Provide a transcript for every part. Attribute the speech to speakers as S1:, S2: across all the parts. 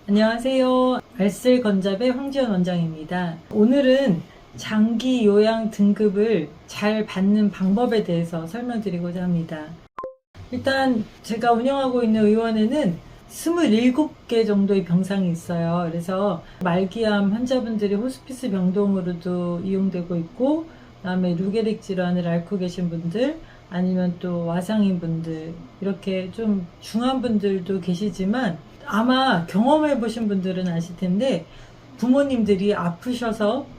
S1: 안녕하세요. 알쓸건잡의 황지연 원장입니다. 오늘은 장기 요양 등급을 잘 받는 방법에 대해서 설명드리고자 합니다. 일단 제가 운영하고 있는 의원에는 27개 정도의 병상이 있어요. 그래서 말기암 환자분들이 호스피스 병동으로도 이용되고 있고, 그다음에 루게릭 질환을 앓고 계신 분들, 아니면 또 와상인 분들, 이렇게 좀 중한 분들도 계시지만 아마 경험해 보신 분들은 아실 텐데, 부모님들이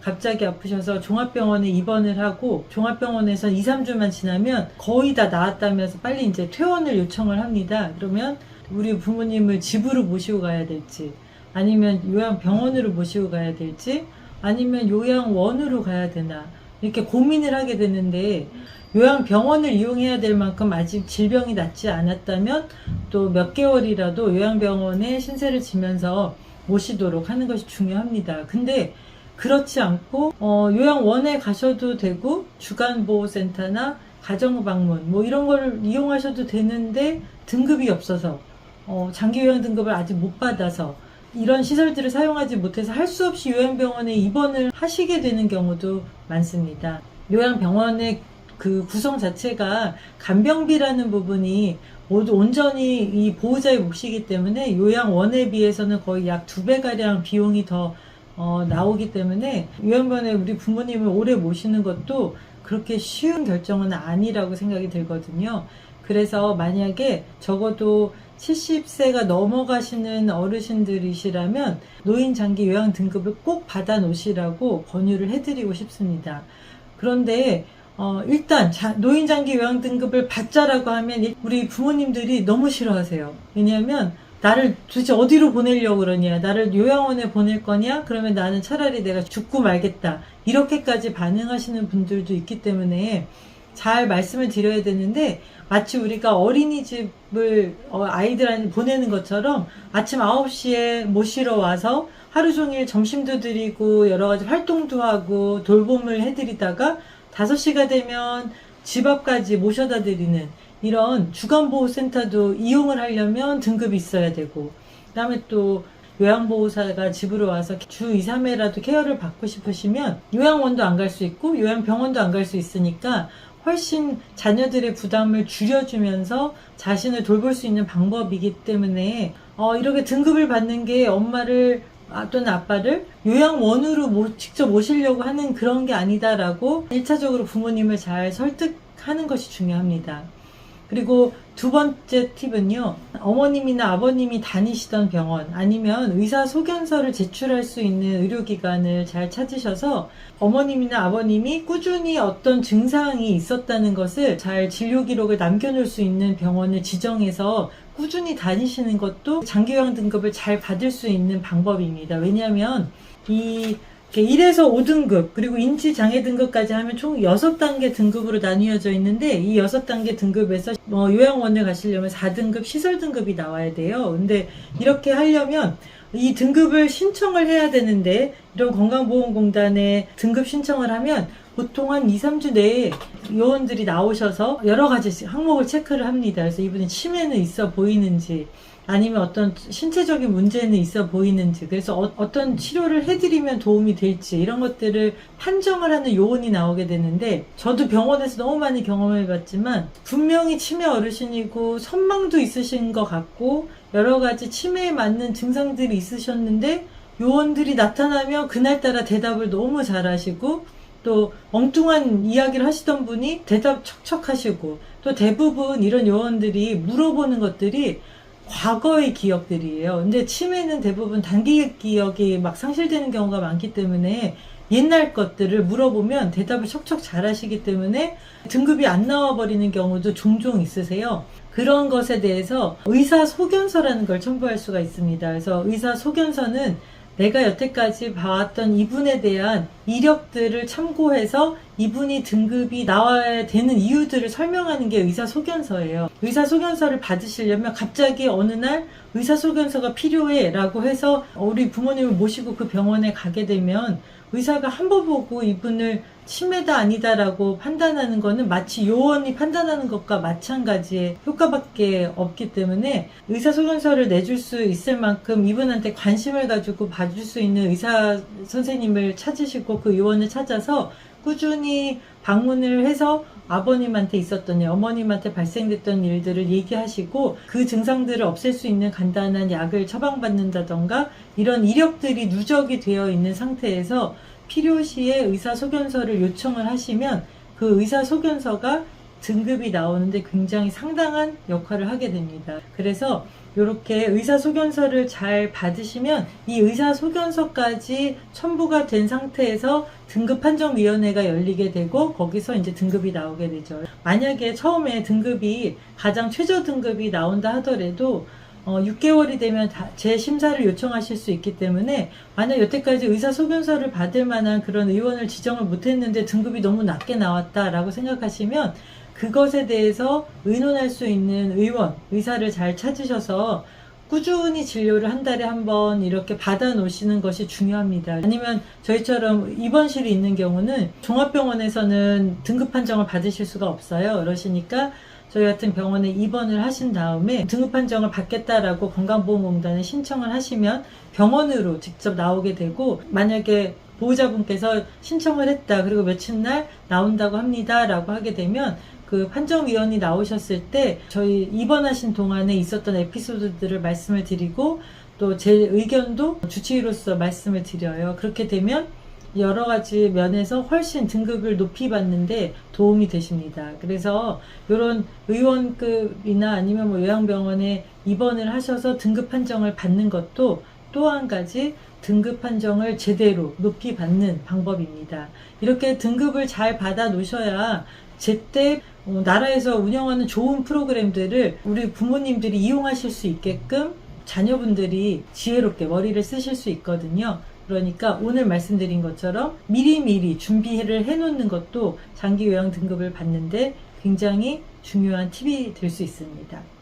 S1: 갑자기 아프셔서 종합병원에 입원을 하고, 종합병원에서 2, 3주만 지나면 거의 다 나았다면서 빨리 이제 퇴원을 요청을 합니다. 그러면 우리 부모님을 집으로 모시고 가야 될지, 아니면 요양병원으로 모시고 가야 될지, 아니면 요양원으로 가야 되나, 이렇게 고민을 하게 되는데, 요양병원을 이용해야 될 만큼 아직 질병이 낫지 않았다면 또 몇 개월이라도 요양병원에 신세를 지면서 모시도록 하는 것이 중요합니다. 근데 그렇지 않고 요양원에 가셔도 되고, 주간보호센터나 가정방문 뭐 이런 걸 이용하셔도 되는데 등급이 없어서, 장기요양 등급을 아직 못 받아서 이런 시설들을 사용하지 못해서 할 수 없이 요양병원에 입원을 하시게 되는 경우도 많습니다. 요양병원의 그 구성 자체가 간병비라는 부분이 모두 온전히 이 보호자의 몫이기 때문에 요양원에 비해서는 거의 약 2배가량 비용이 더 나오기 때문에 요양병원에 우리 부모님을 오래 모시는 것도 그렇게 쉬운 결정은 아니라고 생각이 들거든요. 그래서 만약에 적어도 70세가 넘어가시는 어르신들이시라면 노인 장기 요양 등급을 꼭 받아 놓으시라고 권유를 해드리고 싶습니다. 그런데 일단 노인 장기 요양 등급을 받자라고 하면 우리 부모님들이 너무 싫어하세요. 왜냐하면 나를 도대체 어디로 보내려고 그러냐, 나를 요양원에 보낼 거냐, 그러면 나는 차라리 내가 죽고 말겠다, 이렇게까지 반응하시는 분들도 있기 때문에 잘 말씀을 드려야 되는데, 마치 우리가 어린이집을 아이들한테 보내는 것처럼 아침 9시에 모시러 와서 하루 종일 점심도 드리고 여러 가지 활동도 하고 돌봄을 해드리다가 5시가 되면 집 앞까지 모셔다 드리는 이런 주간보호센터도 이용을 하려면 등급이 있어야 되고, 그 다음에 또 요양보호사가 집으로 와서 주 2, 3회라도 케어를 받고 싶으시면 요양원도 안 갈 수 있고 요양병원도 안 갈 수 있으니까 훨씬 자녀들의 부담을 줄여주면서 자신을 돌볼 수 있는 방법이기 때문에 이렇게 등급을 받는 게 엄마를 또는 아빠를 요양원으로 직접 모시려고 하는 그런 게 아니다라고 1차적으로 부모님을 잘 설득하는 것이 중요합니다. 그리고 두 번째 팁은요, 어머님이나 아버님이 다니시던 병원 아니면 의사 소견서를 제출할 수 있는 의료기관을 잘 찾으셔서 어머님이나 아버님이 꾸준히 어떤 증상이 있었다는 것을 잘 진료 기록을 남겨놓을 수 있는 병원을 지정해서 꾸준히 다니시는 것도 장기요양 등급을 잘 받을 수 있는 방법입니다. 왜냐하면 1에서 5등급 그리고 인지장애 등급까지 하면 총 6단계 등급으로 나뉘어져 있는데, 이 6단계 등급에서 요양원을 가시려면 4등급 시설 등급이 나와야 돼요. 근데 이렇게 하려면 이 등급을 신청을 해야 되는데, 이런 건강보험공단에 등급 신청을 하면 보통 한 2, 3주 내에 요원들이 나오셔서 여러 가지 항목을 체크를 합니다. 그래서 이분이 치매는 있어 보이는지, 아니면 어떤 신체적인 문제는 있어 보이는지, 그래서 어떤 치료를 해드리면 도움이 될지, 이런 것들을 판정을 하는 요원이 나오게 되는데, 저도 병원에서 너무 많이 경험해봤지만 분명히 치매 어르신이고 선망도 있으신 것 같고 여러 가지 치매에 맞는 증상들이 있으셨는데, 요원들이 나타나면 그날따라 대답을 너무 잘하시고 또 엉뚱한 이야기를 하시던 분이 대답 척척 하시고, 또 대부분 이런 요원들이 물어보는 것들이 과거의 기억들이에요. 근데 치매는 대부분 단기 기억이 막 상실되는 경우가 많기 때문에 옛날 것들을 물어보면 대답을 척척 잘 하시기 때문에 등급이 안 나와 버리는 경우도 종종 있으세요. 그런 것에 대해서 의사 소견서라는 걸 첨부할 수가 있습니다. 그래서 의사 소견서는 내가 여태까지 봐왔던 이분에 대한 이력들을 참고해서 이분이 등급이 나와야 되는 이유들을 설명하는 게 의사소견서예요. 의사소견서를 받으시려면 갑자기 어느 날 의사소견서가 필요해 라고 해서 우리 부모님을 모시고 그 병원에 가게 되면 의사가 한 번 보고 이분을 치매다 아니다라고 판단하는 거는 마치 요원이 판단하는 것과 마찬가지의 효과밖에 없기 때문에 의사소견서를 내줄 수 있을 만큼 이분한테 관심을 가지고 봐줄 수 있는 의사 선생님을 찾으시고 그 요원을 찾아서 꾸준히 방문을 해서 아버님한테 있었던 일, 어머님한테 발생됐던 일들을 얘기하시고 그 증상들을 없앨 수 있는 간단한 약을 처방받는다던가 이런 이력들이 누적이 되어 있는 상태에서 필요시에 의사소견서를 요청을 하시면 그 의사소견서가 등급이 나오는데 굉장히 상당한 역할을 하게 됩니다. 그래서 이렇게 의사소견서를 잘 받으시면 이 의사소견서까지 첨부가 된 상태에서 등급판정위원회가 열리게 되고 거기서 이제 등급이 나오게 되죠. 만약에 처음에 등급이 가장 최저 등급이 나온다 하더라도 6개월이 되면 재심사를 요청하실 수 있기 때문에 만약 여태까지 의사소견서를 받을 만한 그런 의원을 지정을 못했는데 등급이 너무 낮게 나왔다라고 생각하시면 그것에 대해서 의논할 수 있는 의원, 의사를 잘 찾으셔서 꾸준히 진료를 한 달에 한 번 이렇게 받아 놓으시는 것이 중요합니다. 아니면 저희처럼 입원실이 있는 경우는 종합병원에서는 등급 판정을 받으실 수가 없어요. 그러시니까 저희 같은 병원에 입원을 하신 다음에 등급 판정을 받겠다라고 건강보험공단에 신청을 하시면 병원으로 직접 나오게 되고 만약에 보호자분께서 신청을 했다 그리고 며칠 날 나온다고 합니다 라고 하게 되면 그 판정위원이 나오셨을 때 저희 입원하신 동안에 있었던 에피소드들을 말씀을 드리고 또 제 의견도 주치의로서 말씀을 드려요. 그렇게 되면 여러 가지 면에서 훨씬 등급을 높이 받는데 도움이 되십니다. 그래서 이런 의원급이나 아니면 뭐 요양병원에 입원을 하셔서 등급 판정을 받는 것도 또 한 가지 등급 판정을 제대로 높이 받는 방법입니다. 이렇게 등급을 잘 받아 놓으셔야 제때 나라에서 운영하는 좋은 프로그램들을 우리 부모님들이 이용하실 수 있게끔 자녀분들이 지혜롭게 머리를 쓰실 수 있거든요. 그러니까 오늘 말씀드린 것처럼 미리미리 준비를 해놓는 것도 장기 요양 등급을 받는데 굉장히 중요한 팁이 될 수 있습니다.